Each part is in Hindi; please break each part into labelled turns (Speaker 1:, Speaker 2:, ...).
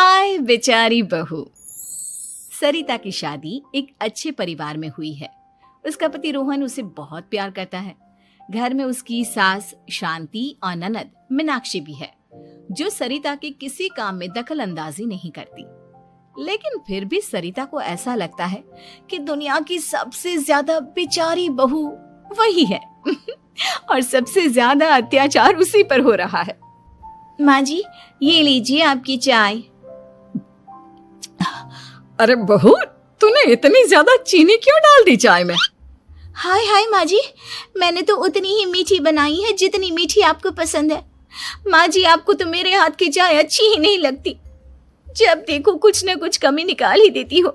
Speaker 1: हाय बेचारी बहू। सरिता की शादी एक अच्छे परिवार में हुई है। उसका पति रोहन उसे बहुत प्यार करता है। घर में उसकी सास शांति और ननद मीनाक्षी भी है, जो सरिता के किसी काम में दखल अंदाजी नहीं करती। लेकिन फिर भी सरिता को ऐसा लगता है कि दुनिया की सबसे ज्यादा बेचारी बहू वही है और सबसे ज्यादा अत्याचार उसी पर हो रहा है। माँ जी, ये लीजिए आपकी चाय।
Speaker 2: अरे बहू, तूने इतनी ज्यादा चीनी क्यों डाल दी चाय में?
Speaker 1: हाय हाय माँ जी, मैंने तो उतनी ही मीठी बनाई है जितनी मीठी आपको पसंद है। माँ जी, आपको तो मेरे हाथ की चाय अच्छी ही नहीं लगती। जब देखो कुछ न कुछ कमी निकाल ही देती हो।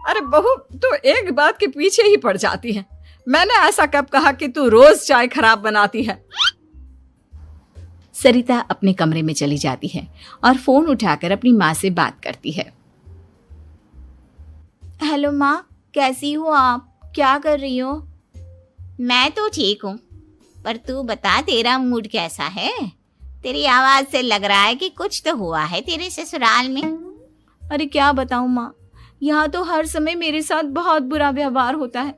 Speaker 2: अरे बहू, तू एक बात के पीछे ही पड़ जाती है। मैंने ऐसा कब कहा कि तू रोज चाय खराब बनाती है?
Speaker 1: सरिता अपने कमरे में चली जाती है और फोन उठाकर अपनी माँ से बात करती है। हेलो माँ, कैसी हो आप? क्या कर रही हो?
Speaker 3: मैं तो ठीक हूँ, पर तू बता, तेरा मूड कैसा है? तेरी आवाज से लग रहा है कि कुछ तो हुआ है तेरे ससुराल में।
Speaker 1: अरे क्या बताऊँ माँ, यहाँ तो हर समय मेरे साथ बहुत बुरा व्यवहार होता है।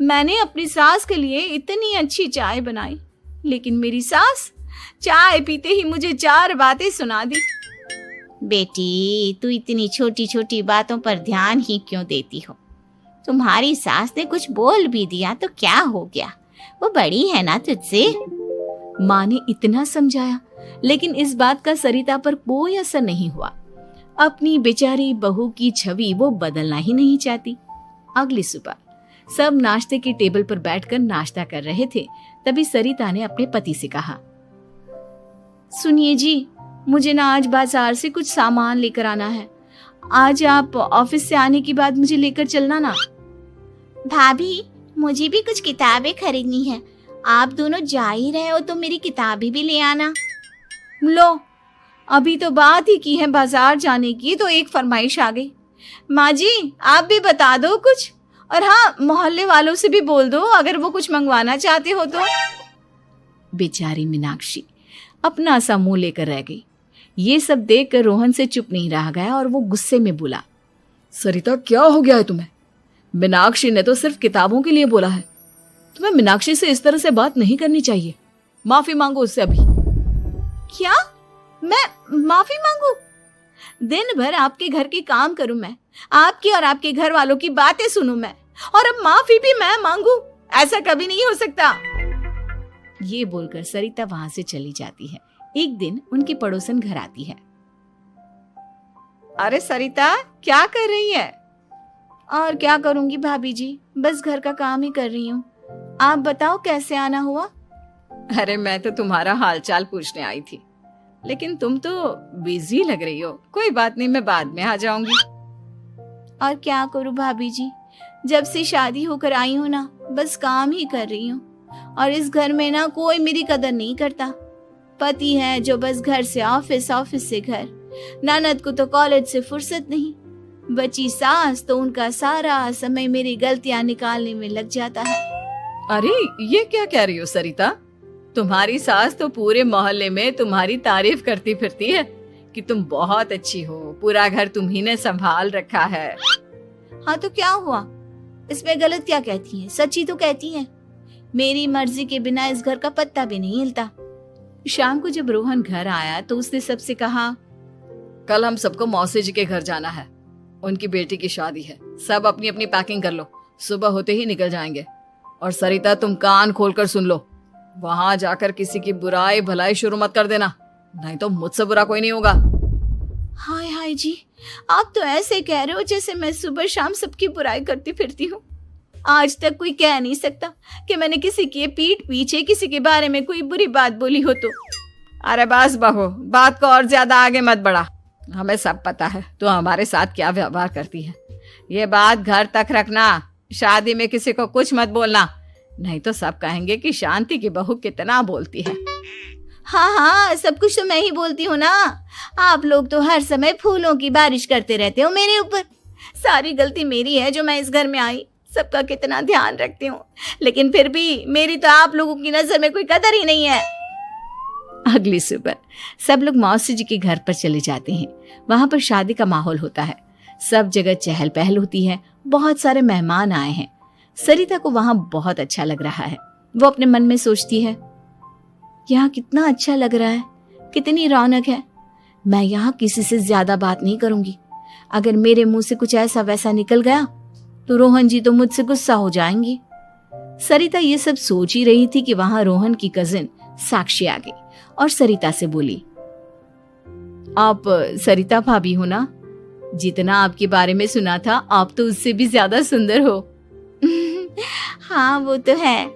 Speaker 1: मैंने अपनी सास के लिए इतनी अच्छी चाय बनाई, लेकिन मेरी सास चाय पीते ही मुझे 4 बातें सुना दी।
Speaker 3: बेटी, तू इतनी छोटी छोटी बातों पर ध्यान ही क्यों देती हो? तुम्हारी सास ने कुछ बोल भी दिया तो क्या हो गया? वो बड़ी है ना तुझसे।
Speaker 1: माँ ने इतना समझाया, लेकिन इस बात का सरिता पर कोई असर नहीं हुआ। अपनी बेचारी बहू की छवि वो बदलना ही नहीं चाहती। अगली सुबह सब नाश्ते की टेबल पर बैठकर नाश्ता कर रहे थे। तभी सरिता ने अपने पति से कहा, सुनिए जी, मुझे ना आज बाजार से कुछ सामान लेकर आना है। आज आप ऑफिस से आने के बाद मुझे लेकर चलना ना।
Speaker 3: भाभी, मुझे भी कुछ किताबें खरीदनी है। आप दोनों जा ही रहे हो तो मेरी किताबें भी ले आना।
Speaker 1: लो, अभी तो बात ही की है बाजार जाने की, तो एक फरमाइश आ गई। माँ जी, आप भी बता दो कुछ, और हाँ, मोहल्ले वालों से भी बोल दो अगर वो कुछ मंगवाना चाहते हो तो। बेचारी मीनाक्षी अपना सा मुंह लेकर रह गई। ये सब देखकर रोहन से चुप नहीं रह गया और वो गुस्से में बोला,
Speaker 2: सरिता, क्या हो गया है तुम्हें? मीनाक्षी ने तो सिर्फ किताबों के लिए बोला है। तुम्हें मीनाक्षी से इस तरह से बात नहीं करनी चाहिए। माफी मांगो उससे अभी।
Speaker 1: क्या? मैं माफी मांगू? दिन भर आपके घर के काम करूं मैं, आपकी और आपके घर वालों की बातें सुनूं मैं, और अब माफी भी मैं मांगू? ऐसा कभी नहीं हो सकता। ये बोलकर सरिता वहां से चली जाती है। एक दिन उनकी पड़ोसन घर आती है। अरे सरिता, क्या कर रही है? और क्या करूंगी भाभी जी, बस घर का काम ही कर रही हूँ। आप बताओ कैसे आना हुआ?
Speaker 2: अरे मैं तो तुम्हारा हालचाल पूछने आई थी, लेकिन तुम तो बिजी लग रही हो। कोई बात नहीं, मैं बाद में आ जाऊंगी।
Speaker 1: और क्या करूं भाभी जी, जब से शादी होकर आई हूँ ना, बस काम ही कर रही हूँ। और इस घर में ना कोई मेरी कदर नहीं करता। पति है जो बस घर से ऑफिस, ऑफिस से घर। ननद को तो कॉलेज से फुर्सत नहीं। बची सास तो उनका सारा समय मेरी गलतियां निकालने में लग जाता है।
Speaker 2: अरे ये क्या कह रही हो सरिता? तुम्हारी सास तो पूरे मोहल्ले में तुम्हारी तारीफ करती फिरती है कि तुम बहुत अच्छी हो, पूरा घर तुम्ही ने संभाल रखा है।
Speaker 1: हाँ तो क्या हुआ? इसमें गलत क्या कहती है? सच्ची तो कहती है। मेरी मर्जी के बिना इस घर का पत्ता भी नहीं हिलता। शाम को जब रोहन घर आया तो उसने सबसे कहा,
Speaker 2: कल हम सबको मौसी जी के घर जाना है। उनकी बेटी की शादी है। सब अपनी अपनी पैकिंग कर लो, सुबह होते ही निकल जाएंगे। और सरिता, तुम कान खोलकर सुन लो, वहां जाकर किसी की बुराई भलाई शुरू मत कर देना, नहीं तो मुझसे बुरा कोई नहीं होगा।
Speaker 1: हाय हाय जी, आप तो ऐसे कह रहे हो जैसे मैं सुबह शाम सबकी बुराई करती फिरती हूँ। आज तक कोई कह नहीं सकता कि मैंने किसी की पीठ पीछे किसी के बारे में कोई बुरी बात बोली हो तो।
Speaker 2: अरे बस बहू, बात को और ज्यादा आगे मत बढ़ा। हमें सब पता है तो हमारे साथ क्या व्यवहार करती है। ये बात घर तक रखना। शादी में किसी को कुछ मत बोलना, नहीं तो सब कहेंगे कि शांति की बहू कितना बोलती है।
Speaker 1: हाँ हाँ, सब कुछ तो मैं ही बोलती हूँ ना। आप लोग तो हर समय फूलों की बारिश करते रहते हो मेरे ऊपर। सारी गलती मेरी है जो मैं इस घर में आई। सबका कितना ध्यान रखती हूँ, लेकिन फिर भी मेरी तो आप लोगों की नजर में कोई कदर ही नहीं है। अगली सुबह सब लोग मौसी जी के घर पर चले जाते हैं। वहां पर शादी का माहौल होता है, सब जगह चहल पहल होती है, बहुत सारे मेहमान आए हैं। सरिता को वहां बहुत अच्छा लग रहा है। वो अपने मन में सोचती है, यहाँ कितना अच्छा लग रहा है, कितनी रौनक है। मैं यहाँ किसी से ज्यादा बात नहीं करूंगी। अगर मेरे मुंह से कुछ ऐसा वैसा निकल गया तो रोहन जी तो मुझसे गुस्सा हो जाएंगी। सरिता ये सब सोच ही रही थी कि वहां रोहन की कजिन साक्षी आ गई और सरिता से बोली, आप सरिता भाभी हो ना? जितना आपके बारे में सुना था, आप तो उससे भी ज्यादा सुंदर हो।
Speaker 3: हाँ वो तो है,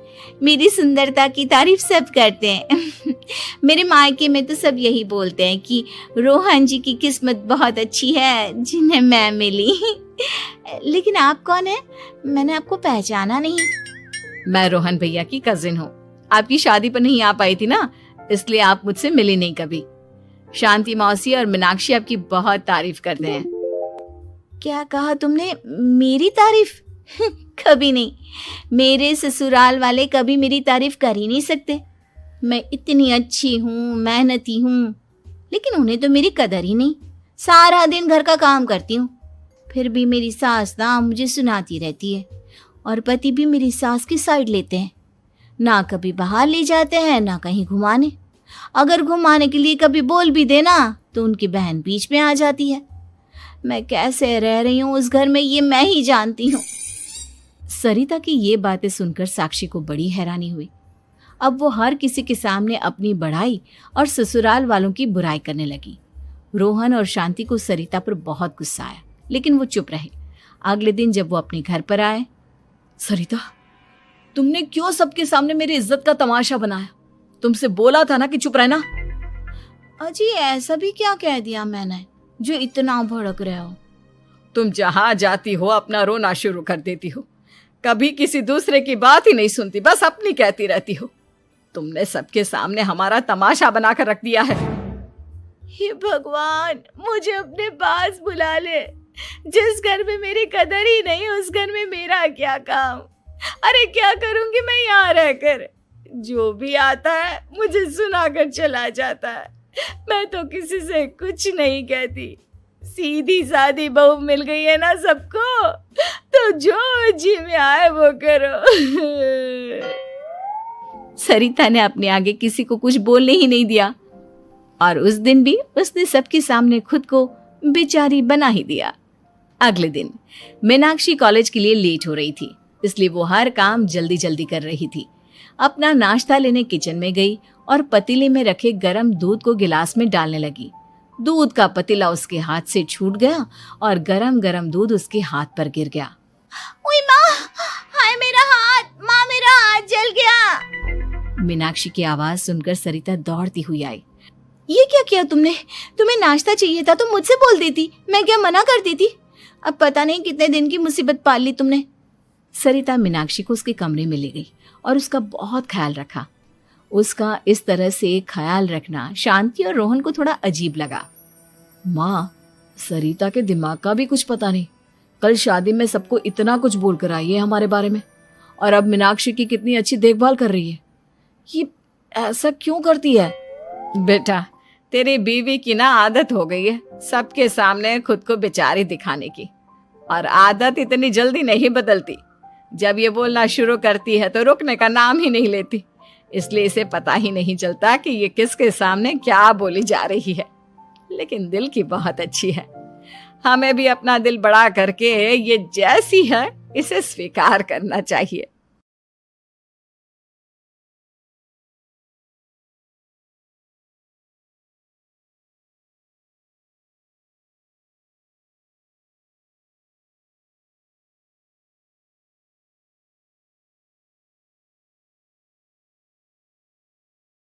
Speaker 3: मेरी सुंदरता की तारीफ सब करते हैं। मेरे मायके में तो सब यही बोलते हैं कि रोहन जी की किस्मत बहुत अच्छी है जिन्हें मैं मिली। लेकिन आप कौन है? मैंने आपको पहचाना नहीं।
Speaker 1: मैं रोहन भैया की कजिन हूँ। आपकी शादी पर नहीं आ पाई थी ना, इसलिए आप मुझसे मिली नहीं कभी। शांति मौसी और मीनाक्षी आपकी बहुत तारीफ करते हैं।
Speaker 3: क्या कहा तुमने? मेरी तारीफ? कभी नहीं। मेरे ससुराल वाले कभी मेरी तारीफ कर ही नहीं सकते। मैं इतनी अच्छी हूँ, मेहनती हूँ, लेकिन उन्हें तो मेरी कदर ही नहीं। सारा दिन घर का काम करती हूँ, फिर भी मेरी सास ना मुझे सुनाती रहती है, और पति भी मेरी सास की साइड लेते हैं। ना कभी बाहर ले जाते हैं, ना कहीं घुमाने। अगर घुमाने के लिए कभी बोल भी देना तो उनकी बहन बीच में आ जाती है। मैं कैसे रह रही हूँ उस घर में, ये मैं ही जानती हूँ।
Speaker 1: सरिता की ये बातें सुनकर साक्षी को बड़ी हैरानी हुई। अब वो हर किसी के सामने अपनी बढ़ाई और ससुराल वालों की बुराई करने लगी। रोहन और शांति को सरिता पर बहुत गुस्सा आया, लेकिन वो चुप रहे। अगले दिन जब वो अपने घर पर आए,
Speaker 2: सरिता, तुमने क्यों सबके सामने मेरी इज्जत का तमाशा बनाया? तुमसे बोला था ना कि चुप रहना।
Speaker 3: अजी ऐसा भी क्या कह दिया मैंने जो इतना भड़क रहे हो?
Speaker 2: तुम जहां जाती हो अपना रोना शुरू कर देती हो, कभी किसी दूसरे की बात ही नहीं सुनती, बस अपनी कहती रहती हो। तुमने सबके सामने हमारा तमाशा बनाकर रख दिया है।
Speaker 3: हे भगवान, मुझे अपने पास बुला ले। जिस घर में मेरी कदर ही नहीं, उस घर में मेरा क्या काम? अरे क्या करूंगी मैं यहाँ रहकर? जो भी आता है मुझे सुनाकर चला जाता है। मैं तो किसी से कुछ नहीं कहती। सीधी सादी बहू मिल गई है ना सबको, तो जो जी में आए वो करो।
Speaker 1: सरिता ने अपने आगे किसी को कुछ बोलने ही नहीं दिया, और उस दिन भी उसने सबके सामने खुद को बेचारी बना ही दिया। अगले दिन मीनाक्षी कॉलेज के लिए लेट हो रही थी, इसलिए वो हर काम जल्दी जल्दी कर रही थी। अपना नाश्ता लेने किचन में गई और पतीले में रखे गरम दूध को गिलास में डालने लगी। दूध का पतीला उसके हाथ से छूट गया और गरम गरम दूध उसके हाथ पर गिर गया।
Speaker 3: ओए माँ, हाय मेरा हाथ, माँ मेरा हाथ जल गया।
Speaker 1: मीनाक्षी की आवाज सुनकर सरिता दौड़ती हुई आई।
Speaker 3: ये क्या किया तुमने? तुम्हें नाश्ता चाहिए था तो मुझसे बोल देती, मैं क्या मना करती थी? अब पता नहीं कितने दिन की मुसीबत पाल ली तुमने।
Speaker 1: सरिता मीनाक्षी को उसके कमरे में ले गई और उसका बहुत ख्याल रखा। उसका इस तरह से ख्याल रखना शांति और रोहन को थोड़ा अजीब लगा।
Speaker 2: माँ, सरिता के दिमाग का भी कुछ पता नहीं। कल शादी में सबको इतना कुछ बोलकर आई है हमारे बारे में, और अब मीनाक्षी की कितनी अच्छी देखभाल कर रही है। ये ऐसा क्यों करती है?
Speaker 1: बेटा, तेरी बीवी की ना आदत हो गई है सबके सामने खुद को बेचारी दिखाने की, और आदत इतनी जल्दी नहीं बदलती। जब ये बोलना शुरू करती है तो रुकने का नाम ही नहीं लेती, इसलिए इसे पता ही नहीं चलता कि ये किसके सामने क्या बोली जा रही है। लेकिन दिल की बहुत अच्छी है। हमें भी अपना दिल बड़ा करके ये जैसी है इसे स्वीकार करना चाहिए।